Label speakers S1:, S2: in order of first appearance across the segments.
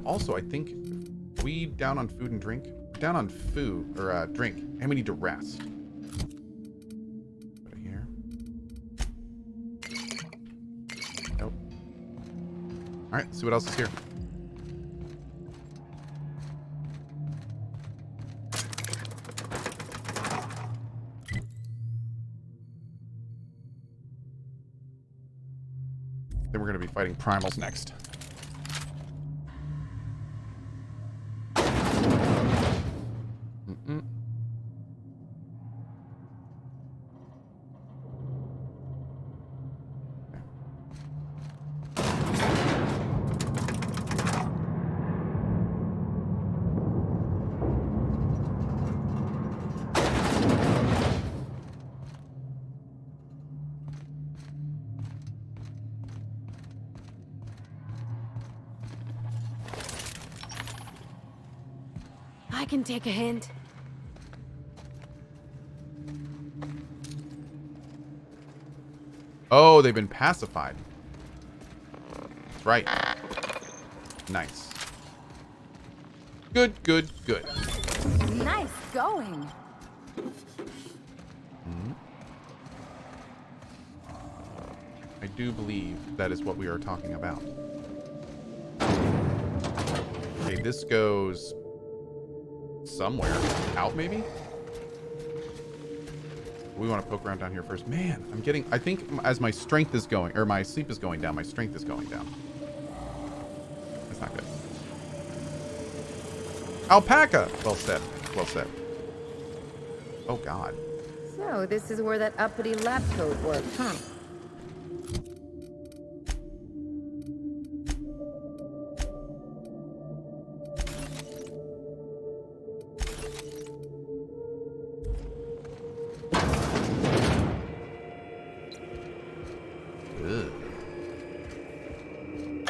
S1: also, I think we down on food and drink? We're down on food, or drink, and we need to rest. Put it here. Nope. Alright, let's see what else is here. Then we're going to be fighting primals next.
S2: I can take a hint.
S1: Oh, they've been pacified. That's right. Nice. Good, good, good.
S2: Nice going.
S1: I do believe that is what we are talking about. Okay, this goes somewhere. Out, maybe? We want to poke around down here first. Man, I'm getting... I think as my strength is going... Or my sleep is going down, my strength is going down. That's not good. Alpaca! Well said. Well said. Oh, God.
S2: So, this is where that uppity lab coat worked, huh?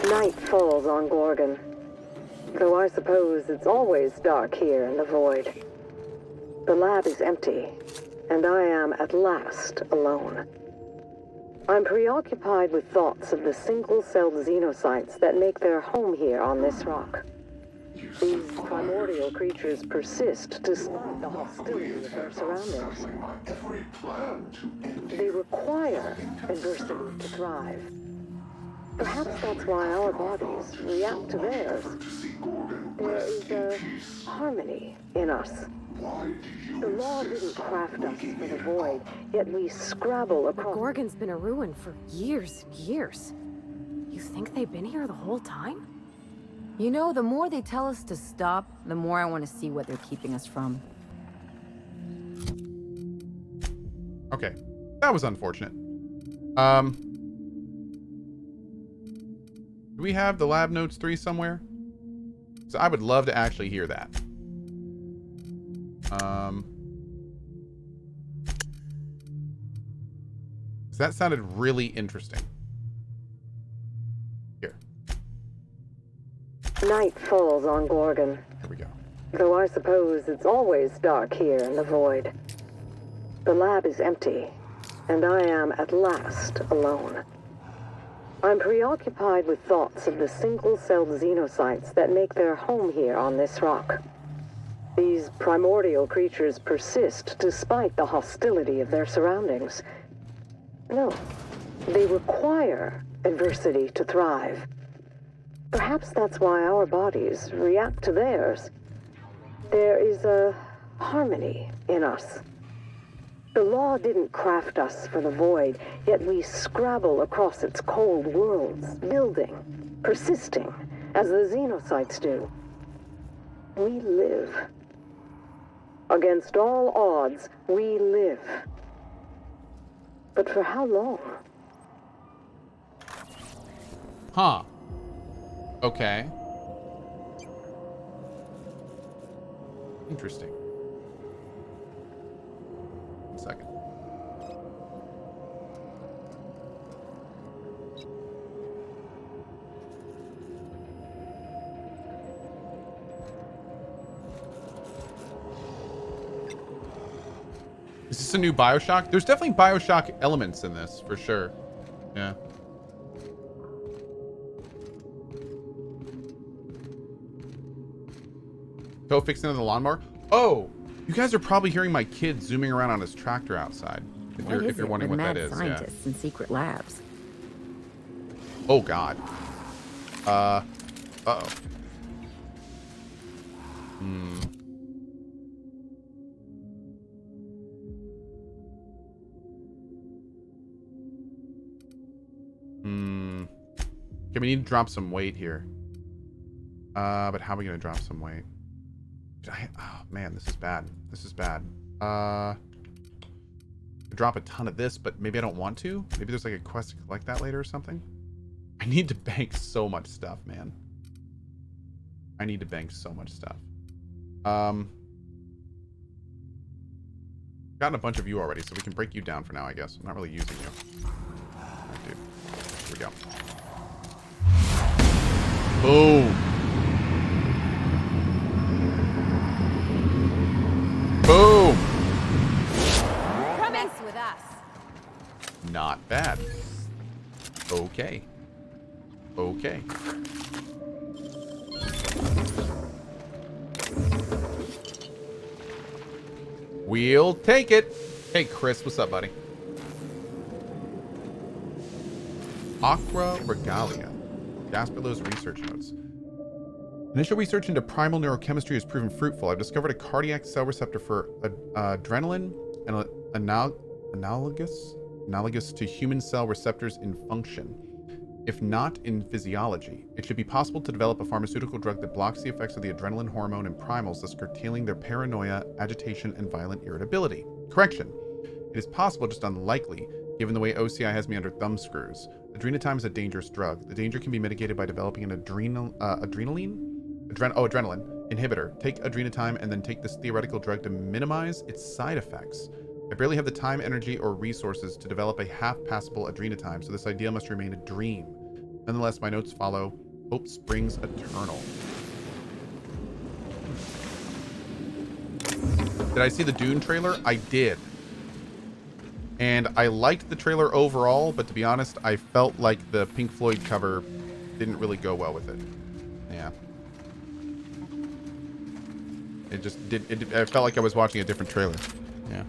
S3: Night falls on Gorgon, though I suppose it's always dark here in the void. The lab is empty, and I am at last alone. I'm preoccupied with thoughts of the single-celled xenocytes that make their home here on this rock. These primordial creatures persist despite the hostility of their surroundings. They require adversity to thrive. Perhaps that's why our bodies react to theirs. There is a harmony in us. The law didn't craft us for the void, yet we scrabble across...
S2: Gorgon's been a ruin for years and years. You think they've been here the whole time? You know, the more they tell us to stop, the more I want to see what they're keeping us from.
S1: Okay. That was unfortunate. Do we have the Lab Notes 3 somewhere? So I would love to actually hear that. So that sounded really interesting. Here.
S3: Night falls on Gorgon,
S1: Here we go.
S3: though I suppose it's always dark here in the void. The lab is empty, and I am at last alone. I'm preoccupied with thoughts of the single-celled xenocytes that make their home here on this rock. These primordial creatures persist despite the hostility of their surroundings. No, they require adversity to thrive. Perhaps that's why our bodies react to theirs. There is a harmony in us. The law didn't craft us for the void, yet we scrabble across its cold worlds, building, persisting, as the xenocytes do. We live. Against all odds, we live. But for how long?
S1: Huh. Okay. Interesting. 1 second. Is this a new BioShock? There's definitely BioShock elements in this, for sure. Yeah. Cohh fixing on the lawnmower. Oh, you guys are probably hearing my kid zooming around on his tractor outside. If you're wondering what that is, yeah.
S2: Scientists and secret labs.
S1: Oh God. Uh-oh. Okay, we need to drop some weight here. But how are we gonna drop some weight? Oh man, this is bad. This is bad. Drop a ton of this, but maybe I don't want to. Maybe there's like a quest to collect that later or something. I need to bank so much stuff, man. I need to bank so much stuff. Gotten a bunch of you already, so we can break you down for now, I guess. I'm not really using you. Alright, dude. Here we go. Boom. Boom.
S2: Come mess with us.
S1: Not bad. Okay. Okay. We'll take it. Hey, Chris, what's up, buddy? Aqua Regalia. Jasperlow's research notes. Initial research into primal neurochemistry has proven fruitful. I've discovered a cardiac cell receptor for adrenaline and analogous to human cell receptors in function. If not in physiology, it should be possible to develop a pharmaceutical drug that blocks the effects of the adrenaline hormone in primals, thus curtailing their paranoia, agitation, and violent irritability. Correction. It is possible, just unlikely, given the way OCI has me under thumb screws. Adrenatime is a dangerous drug. The danger can be mitigated by developing an adrenaline inhibitor. Take adrenatime and then take this theoretical drug to minimize its side effects. I barely have the time, energy, or resources to develop a half-passable adrenatime, so this idea must remain a dream. Nonetheless, my notes follow. Hope springs eternal. Did I see the Dune trailer? I did. And I liked the trailer overall, but to be honest, I felt like the Pink Floyd cover didn't really go well with it. Yeah. It just did. I felt like I was watching a different trailer. Yeah.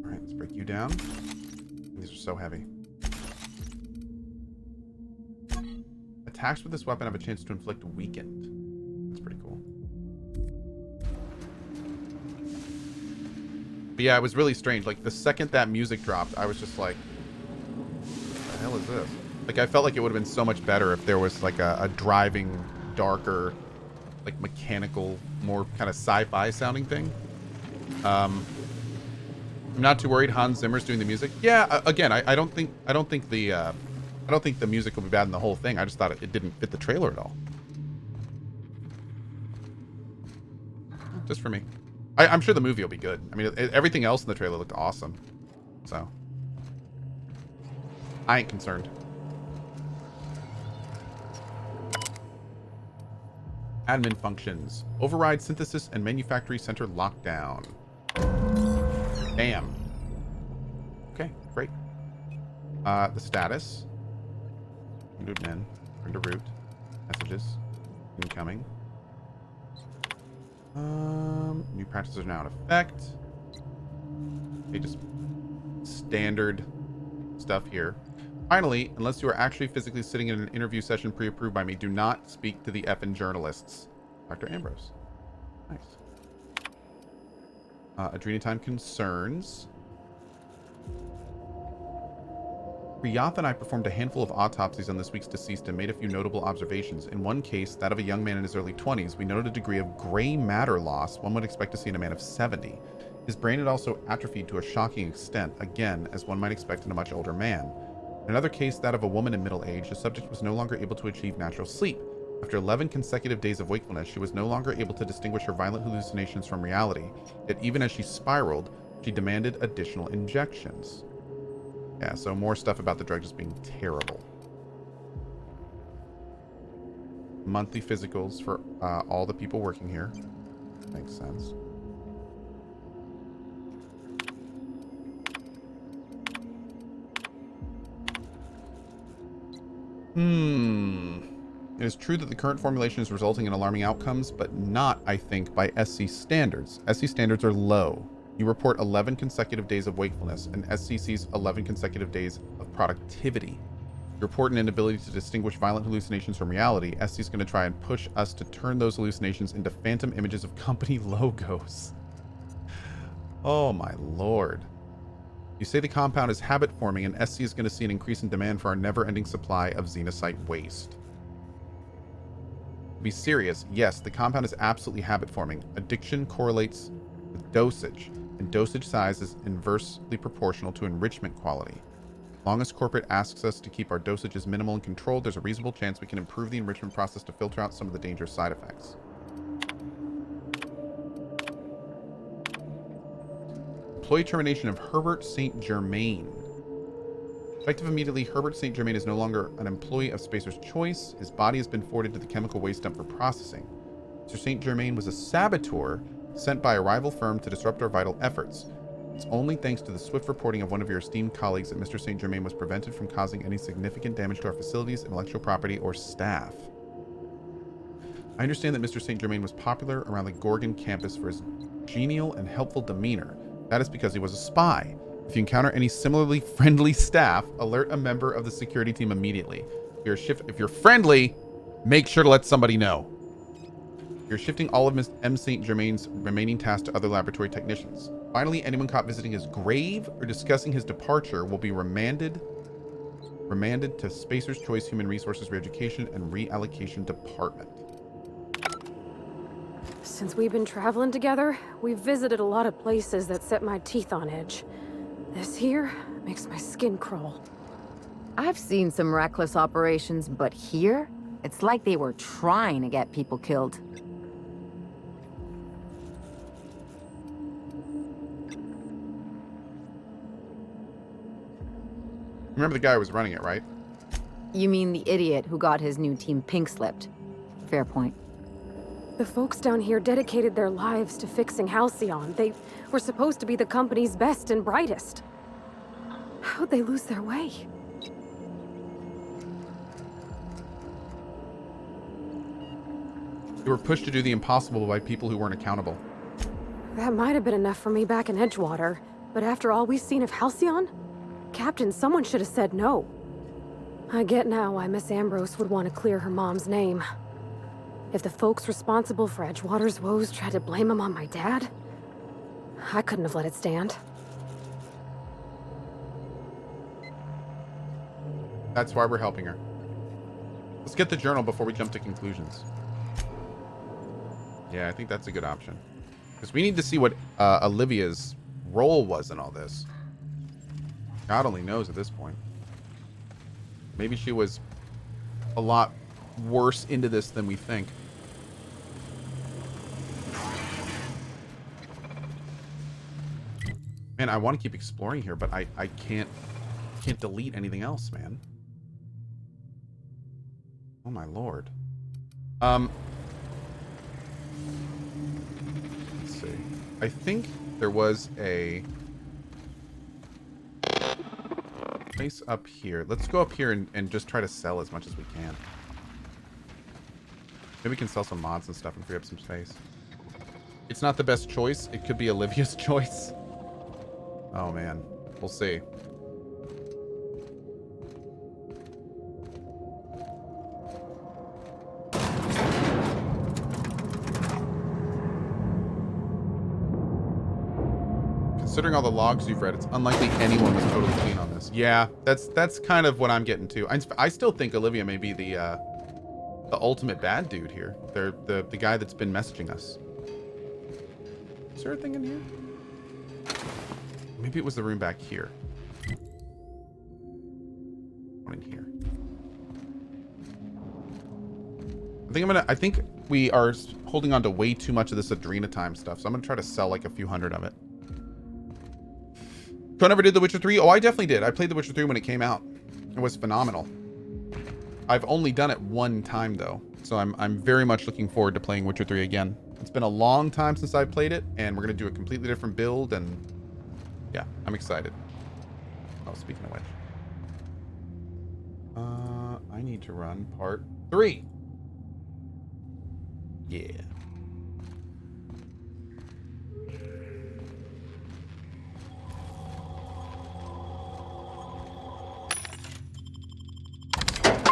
S1: All right, let's break you down. These are so heavy. Attacks with this weapon have a chance to inflict weakened. That's pretty cool. But yeah, it was really strange. Like, the second that music dropped, I was just like, what the hell is this? Like, I felt like it would have been so much better if there was, like, a driving, darker, like, mechanical, more kind of sci-fi sounding thing. I'm not too worried. Hans Zimmer's doing the music. Yeah, again, I don't think the music will be bad in the whole thing. I just thought it didn't fit the trailer at all. Just for me. I'm sure the movie will be good. I mean, everything else in the trailer looked awesome. So, I ain't concerned. Admin functions. Override synthesis and manufacturing center lockdown. Bam. Okay, great. The status. Wounded men. Turn to route. Messages. Incoming. New practices are now in effect. Okay, just standard stuff here. Finally, unless you are actually physically sitting in an interview session pre-approved by me, do not speak to the effing journalists. Dr. Ambrose. Nice. Adrenatime concerns. Riyath and I performed a handful of autopsies on this week's deceased and made a few notable observations. In one case, that of a young man in his early 20s, we noted a degree of gray matter loss one would expect to see in a man of 70. His brain had also atrophied to a shocking extent, again, as one might expect in a much older man. In another case, that of a woman in middle age, the subject was no longer able to achieve natural sleep. After 11 consecutive days of wakefulness, she was no longer able to distinguish her violent hallucinations from reality. Yet even as she spiraled, she demanded additional injections. Yeah, so more stuff about the drug just being terrible. Monthly physicals for all the people working here. Makes sense. It is true that the current formulation is resulting in alarming outcomes, but not, I think, by SC standards. SC standards are low. You report 11 consecutive days of wakefulness, and SC sees 11 consecutive days of productivity. You report an inability to distinguish violent hallucinations from reality. SC is going to try and push us to turn those hallucinations into phantom images of company logos. Oh my lord. You say the compound is habit-forming, and SC is going to see an increase in demand for our never-ending supply of xenosite waste. To be serious, yes, the compound is absolutely habit-forming. Addiction correlates with dosage, and dosage size is inversely proportional to enrichment quality. As long as corporate asks us to keep our dosages minimal and controlled, there's a reasonable chance we can improve the enrichment process to filter out some of the dangerous side effects. Employee termination of Herbert St. Germain. Effective immediately, Herbert St. Germain is no longer an employee of Spacer's Choice. His body has been forwarded to the chemical waste dump for processing. Mr. St. Germain was a saboteur sent by a rival firm to disrupt our vital efforts. It's only thanks to the swift reporting of one of your esteemed colleagues that Mr. St. Germain was prevented from causing any significant damage to our facilities, intellectual property, or staff. I understand that Mr. St. Germain was popular around the Gorgon campus for his genial and helpful demeanor. That is because he was a spy. If you encounter any similarly friendly staff, alert a member of the security team immediately. If you're friendly, make sure to let somebody know. You're shifting all of Ms. M. St. Germain's remaining tasks to other laboratory technicians. Finally, anyone caught visiting his grave or discussing his departure will be remanded to Spacer's Choice Human Resources Re-education and Reallocation Department.
S2: Since we've been traveling together, we've visited a lot of places that set my teeth on edge. This here makes my skin crawl. I've seen some reckless operations, but here, it's like they were trying to get people killed.
S1: Remember the guy who was running it, right?
S2: You mean the idiot who got his new team pink-slipped? Fair point. The folks down here dedicated their lives to fixing Halcyon. They were supposed to be the company's best and brightest. How'd they lose their way?
S1: They were pushed to do the impossible by people who weren't accountable.
S2: That might have been enough for me back in Edgewater, but after all we've seen of Halcyon, Captain, someone should have said no. I get now why Miss Ambrose would want to clear her mom's name. If the folks responsible for Edgewater's woes tried to blame him on my dad, I couldn't have let it stand.
S1: That's why we're helping her. Let's get the journal before we jump to conclusions. Yeah, I think that's a good option. Because we need to see what Olivia's role was in all this. God only knows at this point. Maybe she was a lot worse into this than we think. Man, I want to keep exploring here, but I can't delete anything else, man. Oh my lord. Let's see. I think there was a place up here. Let's go up here and just try to sell as much as we can. Maybe we can sell some mods and stuff and free up some space. It's not the best choice. It could be Olivia's choice. Oh man, we'll see. Considering all the logs you've read, it's unlikely anyone was totally keen on this. Yeah, that's kind of what I'm getting to. I still think Olivia may be the ultimate bad dude here. They're the guy that's been messaging us. Is there a thing in here? Maybe it was the room back here. One in here. I think we are holding on to way too much of this Adrena time stuff, so I'm gonna try to sell like a few hundred of it. Cohh never did The Witcher 3? Oh, I definitely did. I played The Witcher 3 when it came out. It was phenomenal. I've only done it one time though, so I'm very much looking forward to playing Witcher 3 again. It's been a long time since I've played it, and we're gonna do a completely different build, and yeah, I'm excited. Oh, speaking of which, I need to run part 3. Yeah.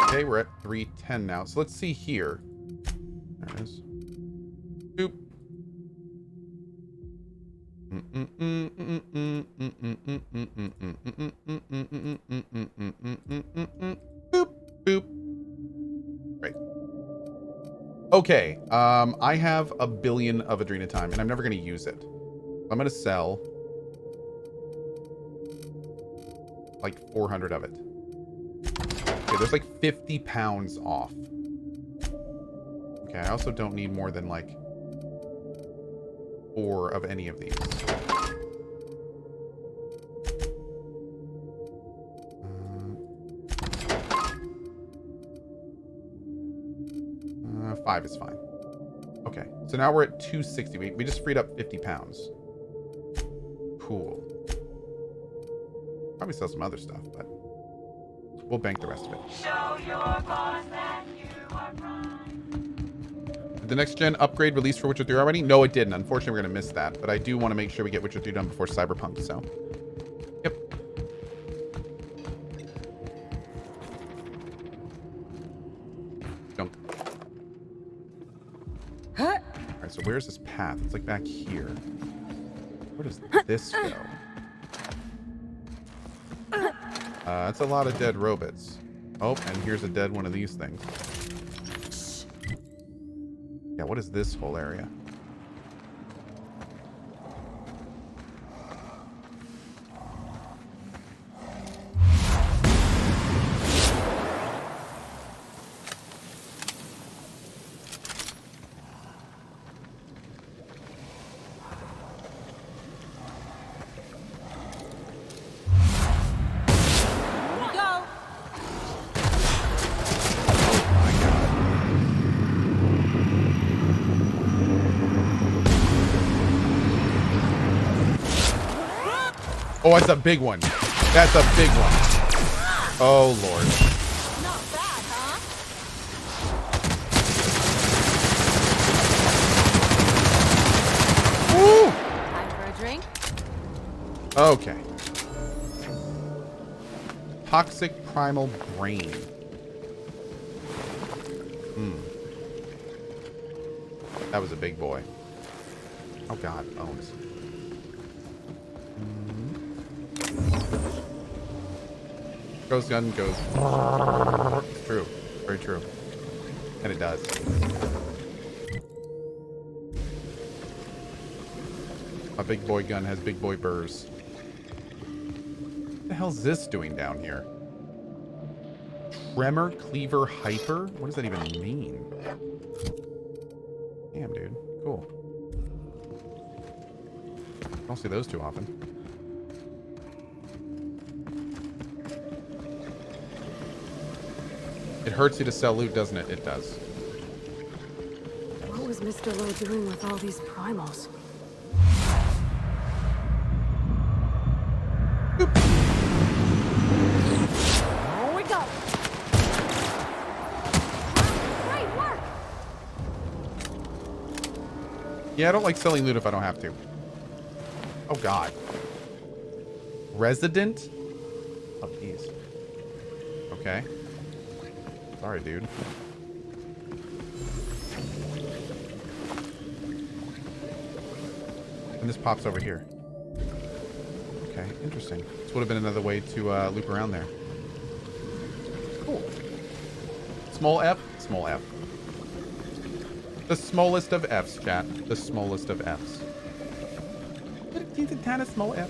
S1: Okay, we're at 310 now. So let's see here. There it is. Boop. Boop, boop. Great. Okay, I have 1 billion of adrenatime, and I'm never going to use it. I'm going to sell like 400 of it. Okay, there's like 50 pounds off. Okay, I also don't need more than like 4 of any of these. 5 is fine. Okay, so now we're at 260. We just freed up 50 pounds. Cool. Probably sell some other stuff, but we'll bank the rest of it. Show your boss that you are prime. Did the next gen upgrade release for Witcher 3 already? No, it didn't. Unfortunately, we're going to miss that, but I do want to make sure we get Witcher 3 done before Cyberpunk, so. Yep. Junk. Alright, so where's this path? It's like back here. Where does this go? That's a lot of dead robots. Oh, and here's a dead one of these things. Yeah, what is this whole area? Oh, that's a big one. That's a big one. Oh, Lord.
S2: Not bad, huh?
S1: Woo!
S2: Time for a drink?
S1: Okay. Toxic primal brain. That was a big boy. Oh, God. Bones. Ghost gun goes. It's true. Very true. And it does. A big boy gun has big boy burrs. What the hell's this doing down here? Tremor, cleaver, hyper? What does that even mean? Damn, dude. Cool. Don't see those too often. It hurts you to sell loot, doesn't it? It does.
S2: What was Mr. Lowe doing with all these primals?
S1: Boop.
S2: Here we go. Great work.
S1: Yeah, I don't like selling loot if I don't have to. Oh, God. Resident? Oh, geez. Okay. Sorry, dude. And this pops over here. Okay, interesting. This would have been another way to loop around there. Cool. Small F, small F. The smallest of Fs, chat. The smallest of Fs. It's a tiny small F.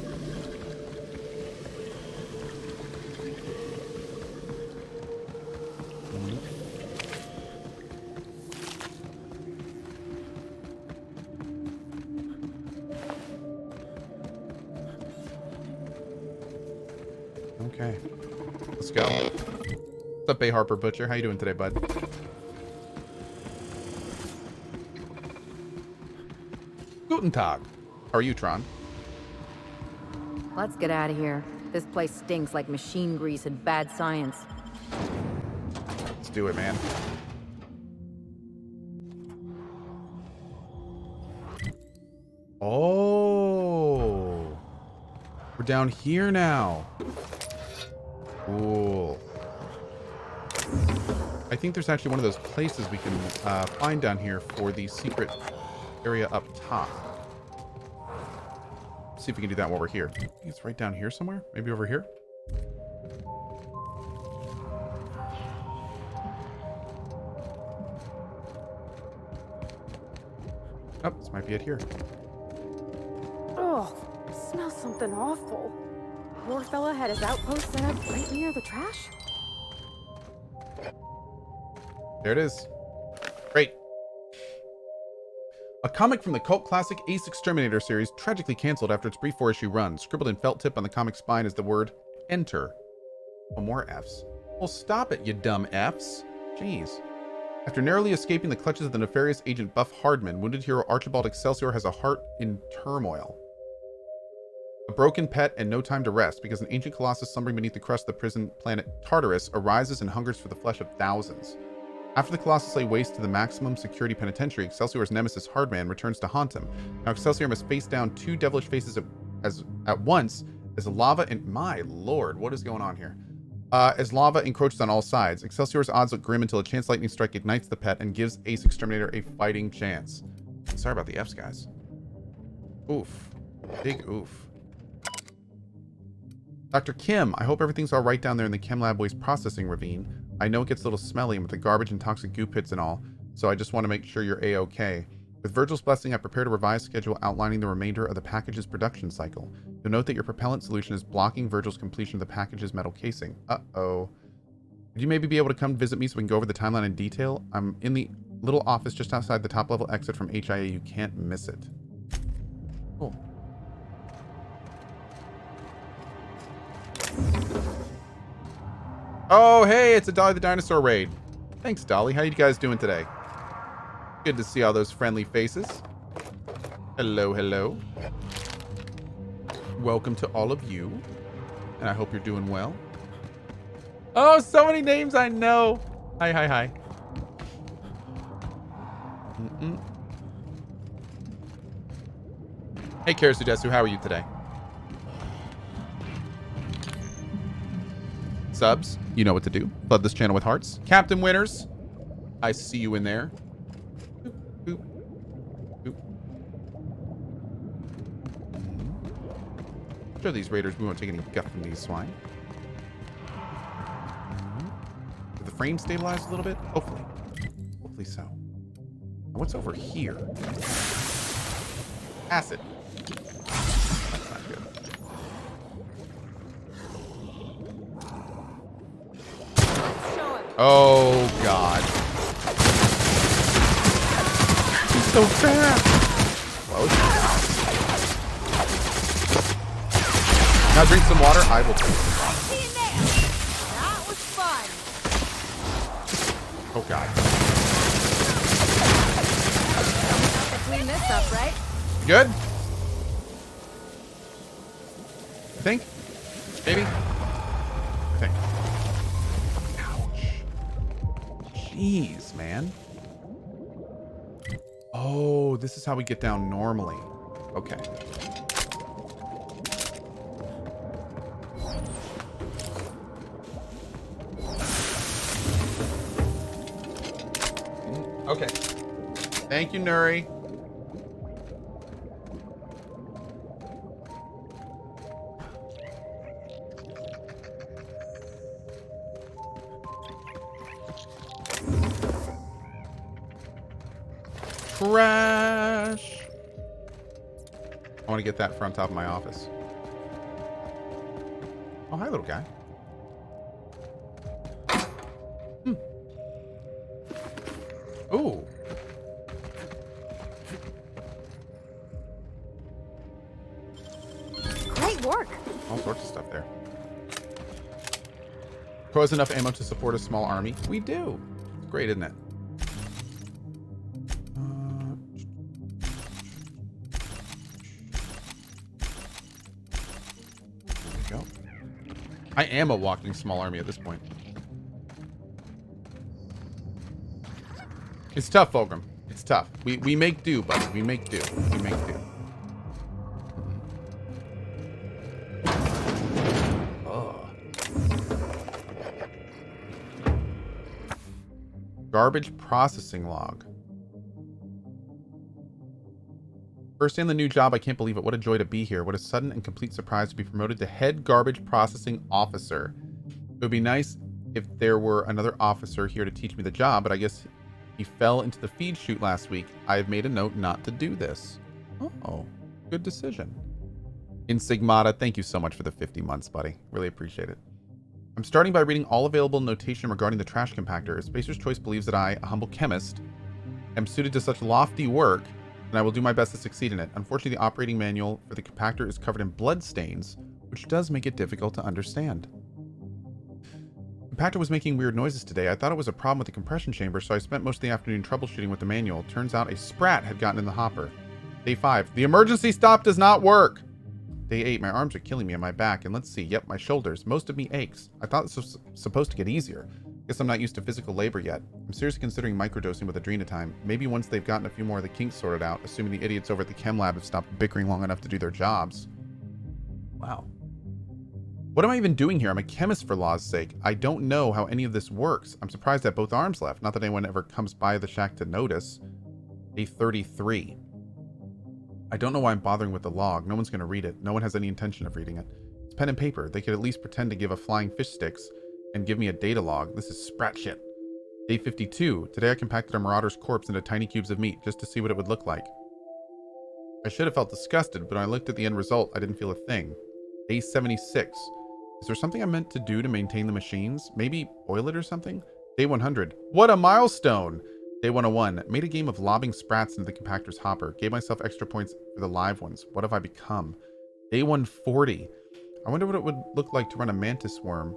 S1: Okay. Let's go. What's up, Bay Harper Butcher? How you doing today, bud? Guten Tag. How are you, Tron?
S4: Let's get out of here. This place stinks like machine grease and bad science.
S1: do it, man. Oh. We're down here now. Cool. I think there's actually one of those places we can find down here for the secret area up top. See if we can do that while we're here. I think it's right down here somewhere. Maybe over here. Oh, this might be it here.
S2: Oh, smells something awful. Poor fella had his outpost set up right near the trash.
S1: There it is. Great. A comic from the cult classic Ace Exterminator series tragically canceled after its brief 4-issue run. Scribbled in felt tip on the comic spine is the word enter. Oh, more F's. Well, stop it, you dumb F's. Jeez. After narrowly escaping the clutches of the nefarious agent Buff Hardman, wounded hero Archibald Excelsior has a heart in turmoil. A broken pet and no time to rest because an ancient colossus slumbering beneath the crust of the prison planet Tartarus arises and hungers for the flesh of thousands. After the Colossus lay waste to the maximum security penitentiary, Excelsior's nemesis Hardman returns to haunt him. Now Excelsior must face down two devilish faces at once as lava and... My lord, what is going on here? As lava encroaches on all sides, Excelsior's odds look grim until a chance lightning strike ignites the pet and gives Ace Exterminator a fighting chance. Sorry about the F's, guys. Oof. Big oof. Dr. Kim, I hope everything's all right down there in the Chem Lab Waste Processing Ravine. I know it gets a little smelly with the garbage and toxic goo pits and all, so I just want to make sure you're A-okay. With Virgil's blessing, I prepared a revised schedule outlining the remainder of the package's production cycle. You'll note that your propellant solution is blocking Virgil's completion of the package's metal casing. Uh-oh. Would you maybe be able to come visit me so we can go over the timeline in detail? I'm in the little office just outside the top-level exit from HIA. You can't miss it. Cool. Oh, hey, it's a Dolly the Dinosaur raid. Thanks, Dolly. How you guys doing today? Good to see all those friendly faces. Hello, hello. Welcome to all of you. And I hope you're doing well. Oh, so many names I know. Hi, hi, hi. Hey, Karasu, how are you today? Subs, you know what to do. Flood this channel with hearts. Captain Winners, I see you in there. Boop, boop, boop. Show these raiders we won't take any guff from these swine. Did the frame stabilize a little bit? Hopefully. Hopefully so. What's over here? Acid. That's not good. Oh, God. He's so fast. Close. Now drink some water. I will.
S4: That was fun.
S1: Oh, God.
S4: Have to clean this up, right?
S1: Good? I think? Maybe? I think. Jeez, man. Oh, this is how we get down normally. Okay. Okay. Thank you, Nuri. Trash. I want to get that for on top of my office. Oh, hi, little guy. Ooh.
S2: Great work.
S1: All sorts of stuff there. Cohh has enough ammo to support a small army. We do. It's great, isn't it? I am a walking small army at this point. It's tough, Fulgrim. It's tough. We make do, buddy. We make do. We make do. Oh. Garbage processing log. First day on the new job, I can't believe it. What a joy to be here. What a sudden and complete surprise to be promoted to head garbage processing officer. It would be nice if there were another officer here to teach me the job, but I guess he fell into the feed chute last week. I have made a note not to do this. Oh, good decision. Insigmata, thank you so much for the 50 months, buddy. Really appreciate it. I'm starting by reading all available notation regarding the trash compactor. Spacer's Choice believes that I, a humble chemist, am suited to such lofty work, and I will do my best to succeed in it. Unfortunately, the operating manual for the compactor is covered in blood stains, which does make it difficult to understand. The compactor was making weird noises today. I thought it was a problem with the compression chamber, so I spent most of the afternoon troubleshooting with the manual. Turns out a sprat had gotten in the hopper. Day 5. The emergency stop does not work! Day 8. My arms are killing me on my back, and let's see. Yep, my shoulders. Most of me aches. I thought this was supposed to get easier. Guess I'm not used to physical labor yet. I'm seriously considering microdosing with Adrenatime. Maybe once they've gotten a few more of the kinks sorted out, assuming the idiots over at the chem lab have stopped bickering long enough to do their jobs. Wow. What am I even doing here? I'm a chemist for law's sake. I don't know how any of this works. I'm surprised that both arms left. Not that anyone ever comes by the shack to notice. Day 33. I don't know why I'm bothering with the log. No one's going to read it. No one has any intention of reading it. It's pen and paper. They could at least pretend to give a flying fish sticks and give me a data log. This is sprat shit. Day 52. Today I compacted a marauder's corpse into tiny cubes of meat just to see what it would look like. I should have felt disgusted, but when I looked at the end result, I didn't feel a thing. Day 76. Is there something I'm meant to do to maintain the machines? Maybe oil it or something? Day 100. What a milestone! Day 101. Made a game of lobbing sprats into the compactor's hopper. Gave myself extra points for the live ones. What have I become? Day 140. I wonder what it would look like to run a mantis worm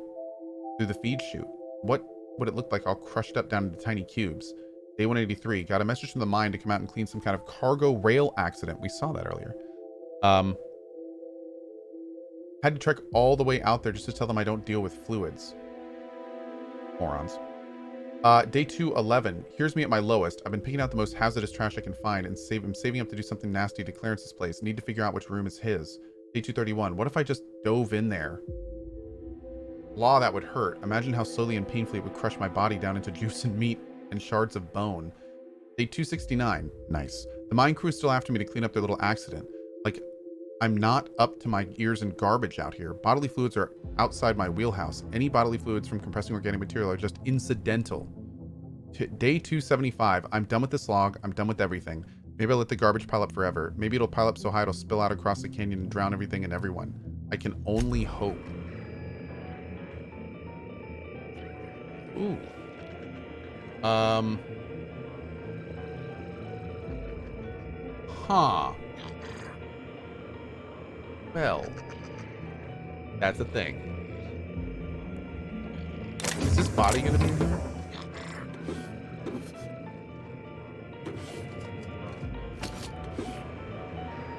S1: through the feed chute. What would it look like all crushed up down into tiny cubes? Day 183. Got a message from the mine to come out and clean some kind of cargo rail accident. We saw that earlier. Had to trek all the way out there just to tell them I don't deal with fluids. Morons. Day 211. Here's me at my lowest. I've been picking out the most hazardous trash I can find and I'm saving up to do something nasty to Clarence's place. Need to figure out which room is his. Day 231. What if I just dove in there? Law, that would hurt. Imagine how slowly and painfully it would crush my body down into juice and meat and shards of bone. Day 269. Nice. The mine crew is still after me to clean up their little accident. Like, I'm not up to my ears in garbage out here. Bodily fluids are outside my wheelhouse. Any bodily fluids from compressing organic material are just incidental. Day 275. I'm done with this log. I'm done with everything. Maybe I'll let the garbage pile up forever. Maybe it'll pile up so high it'll spill out across the canyon and drown everything and everyone. I can only hope. Ooh. Huh. Well, that's a thing. Is this body gonna be in here?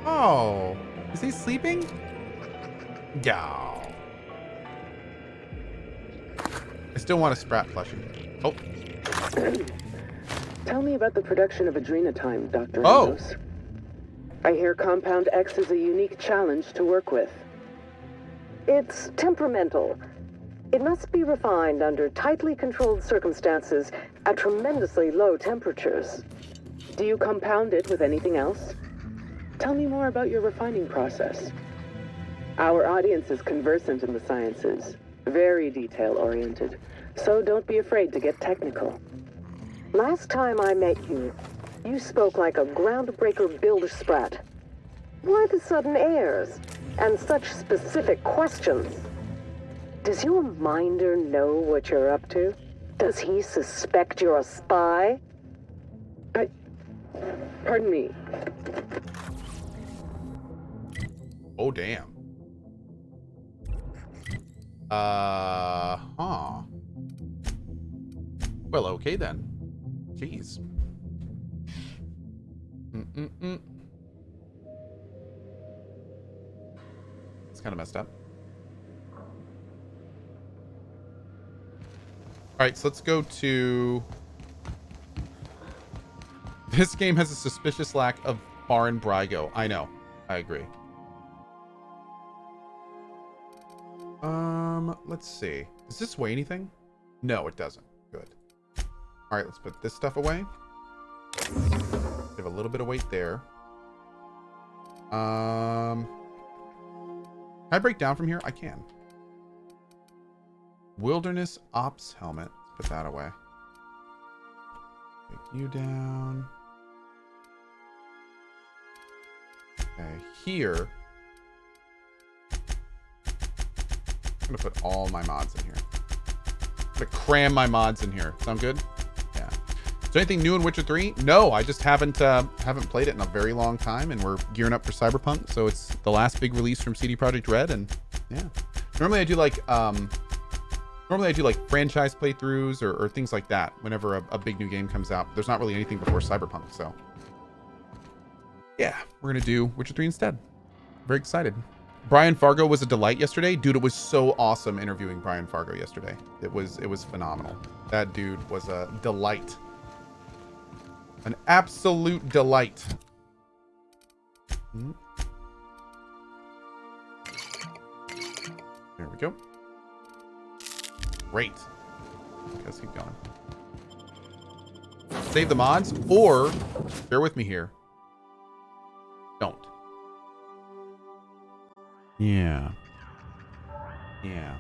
S1: Oh, is he sleeping? Yeah. I still want a sprat plushie. Oh.
S3: Tell me about the production of Adrenatime, Dr.
S1: Oh.
S3: Ambrose. I hear Compound X is a unique challenge to work with. It's temperamental. It must be refined under tightly controlled circumstances at tremendously low temperatures. Do you compound it with anything else? Tell me more about your refining process. Our audience is conversant in the sciences, very detail-oriented, so don't be afraid to get technical. Last time I met you, you spoke like a groundbreaker builder sprat. Why the sudden airs and such specific questions? Does your minder know what you're up to? Does he suspect you're a spy? Pardon me.
S1: Oh, damn. Huh. Well, okay then. Jeez. It's kind of messed up. All right, so let's go to This game has a suspicious lack of foreign Brygo. I know. I agree. Let's see. Does this weigh anything? No, it doesn't. Good. All right, let's put this stuff away. Have a little bit of weight there. Can I break down from here? I can. Wilderness Ops helmet. Let's put that away. Take you down. Okay, here. I'm gonna put all my mods in here. I'm gonna cram my mods in here. Sound good? Yeah. Is there anything new in Witcher 3? No, I just haven't played it in a very long time, and we're gearing up for Cyberpunk, so it's the last big release from CD Projekt Red, and yeah. Normally I do like franchise playthroughs or things like that whenever a big new game comes out. There's not really anything before Cyberpunk, so yeah, we're gonna do Witcher 3 instead. Very excited. Brian Fargo was a delight yesterday. Dude, it was so awesome interviewing Brian Fargo yesterday. It was phenomenal. That dude was a delight. An absolute delight. There we go. Great. Let's keep going. Save the mods, or bear with me here. Don't. Yeah. Yeah.